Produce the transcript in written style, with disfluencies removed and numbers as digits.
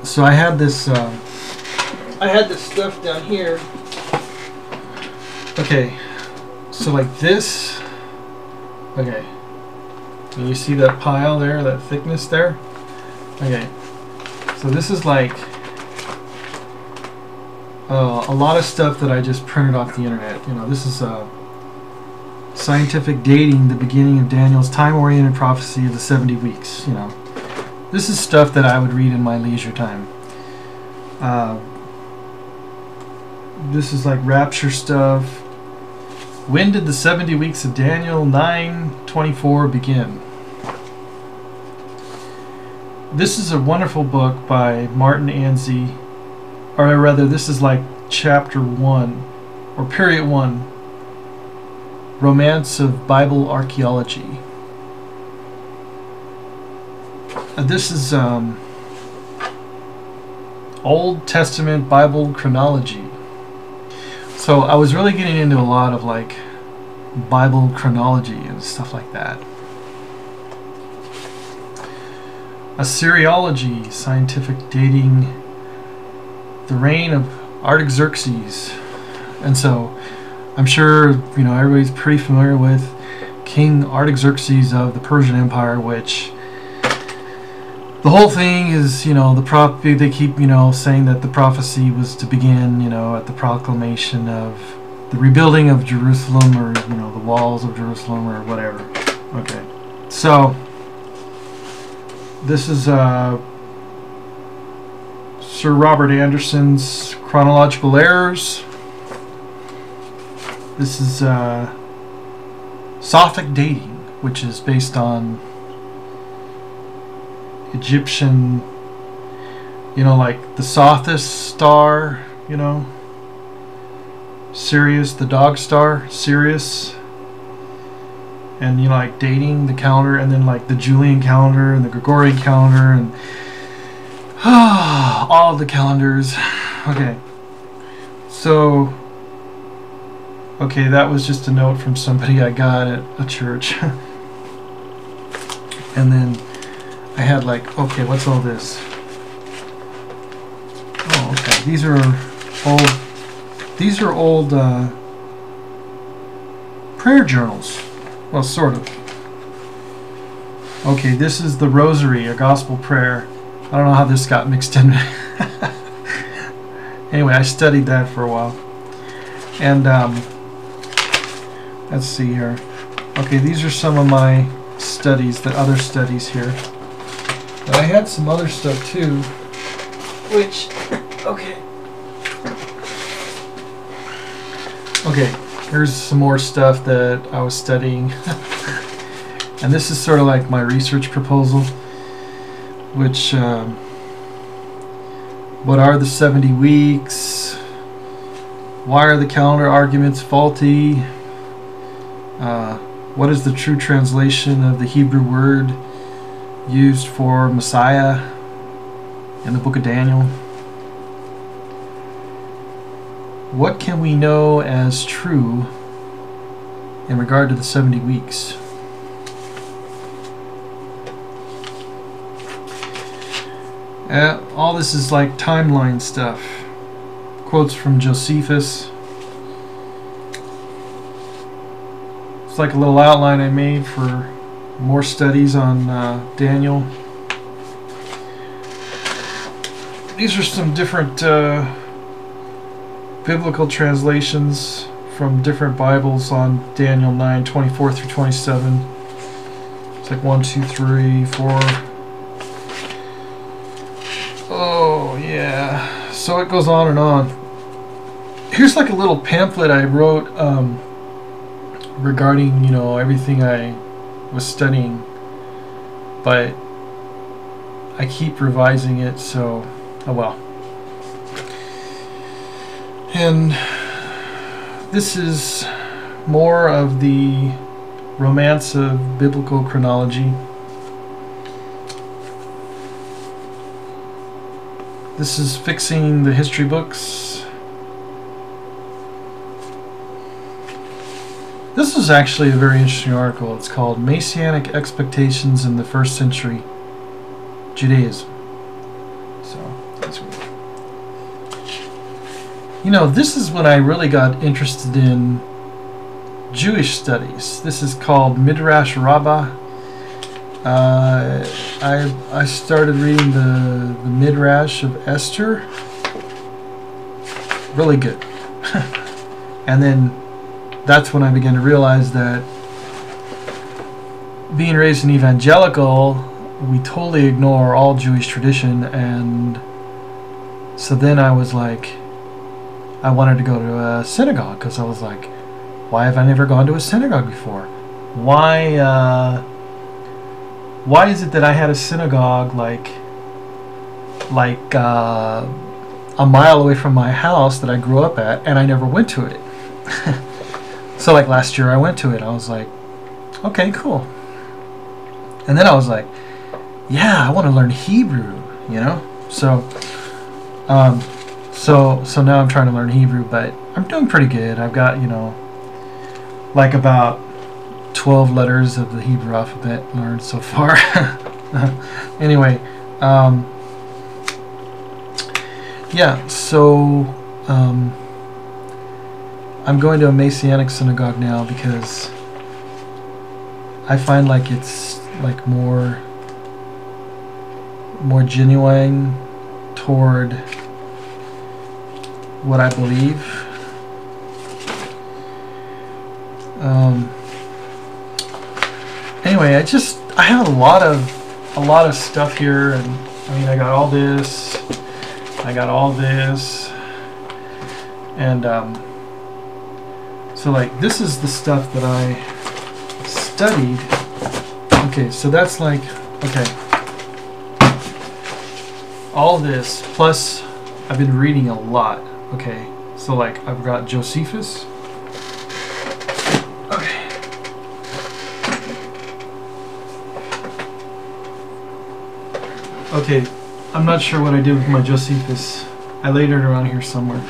So I had this stuff down here. Okay, so like this. Okay, and you see that pile there, that thickness there? Okay, so this is like a lot of stuff that I just printed off the internet. You know, this is scientific dating the beginning of Daniel's time-oriented prophecy of the 70 weeks. You know, this is stuff that I would read in my leisure time. This is like rapture stuff. When did the 70 weeks of Daniel 9:24 begin? This is a wonderful book by Martin Anzi, or rather, this is like chapter 1, or period 1, Romance of Bible Archaeology. This is Old Testament Bible chronology. So I was really getting into a lot of like Bible chronology and stuff like that. Assyriology, scientific dating the reign of Artaxerxes. And so I'm sure, you know, everybody's pretty familiar with King Artaxerxes of the Persian Empire, which the whole thing is, you know, they keep, you know, saying that the prophecy was to begin, you know, at the proclamation of the rebuilding of Jerusalem, or, you know, the walls of Jerusalem, or whatever. Okay, so this is Sir Robert Anderson's Chronological Errors. This is Sothic dating, which is based on Egyptian, you know, like the Sothis star, you know, Sirius, the dog star, Sirius, and, you know, like dating the calendar, and then like the Julian calendar and the Gregorian calendar, and all of the calendars. Okay, so okay, that was just a note from somebody I got at a church. And then I had like, okay, what's all this? Oh, okay. These are old prayer journals. Well, sort of. Okay, this is the Rosary, a gospel prayer. I don't know how this got mixed in. Anyway, I studied that for a while. And let's see here. Okay, these are some of my studies, the other studies here. But I had some other stuff too, which, okay. Okay, here's some more stuff that I was studying. And this is sort of like my research proposal, which, what are the 70 weeks? Why are the calendar arguments faulty? What is the true translation of the Hebrew word used for Messiah in the book of Daniel? What can we know as true in regard to the 70 weeks? All this is like timeline stuff. Quotes from Josephus. It's like a little outline I made for more studies on Daniel. These are some different biblical translations from different Bibles on Daniel 9:24 through 27. It's like 1, 2, 3, 4. Oh yeah. So it goes on and on. Here's like a little pamphlet I wrote regarding, you know, everything I was studying, but I keep revising it, so oh well. And this is more of the Romance of Biblical Chronology. This is Fixing the History Books. This is actually a very interesting article. It's called Messianic Expectations in the First Century Judaism. So that's weird. You know, this is when I really got interested in Jewish studies. This is called Midrash Rabbah. I started reading the Midrash of Esther. Really good. And then that's when I began to realize that being raised in evangelical, we totally ignore all Jewish tradition, and so then I was like, I wanted to go to a synagogue because I was like, why have I never gone to a synagogue before? Why is it that I had a synagogue like a mile away from my house that I grew up at, and I never went to it? So like last year I went to it. I was like, okay, cool. And then I was like, yeah, I want to learn Hebrew, you know? So so now I'm trying to learn Hebrew, but I'm doing pretty good. I've got, you know, like about 12 letters of the Hebrew alphabet learned so far. Anyway, yeah, so I'm going to a Messianic synagogue now because I find like it's like more genuine toward what I believe. Anyway, I have a lot of stuff here, and I mean I got all this, and so like this is the stuff that I studied. Okay, so that's like, okay, all this plus I've been reading a lot. Okay, so like I've got Josephus. Okay. Okay, I'm not sure what I did with my Josephus. I laid it around here somewhere.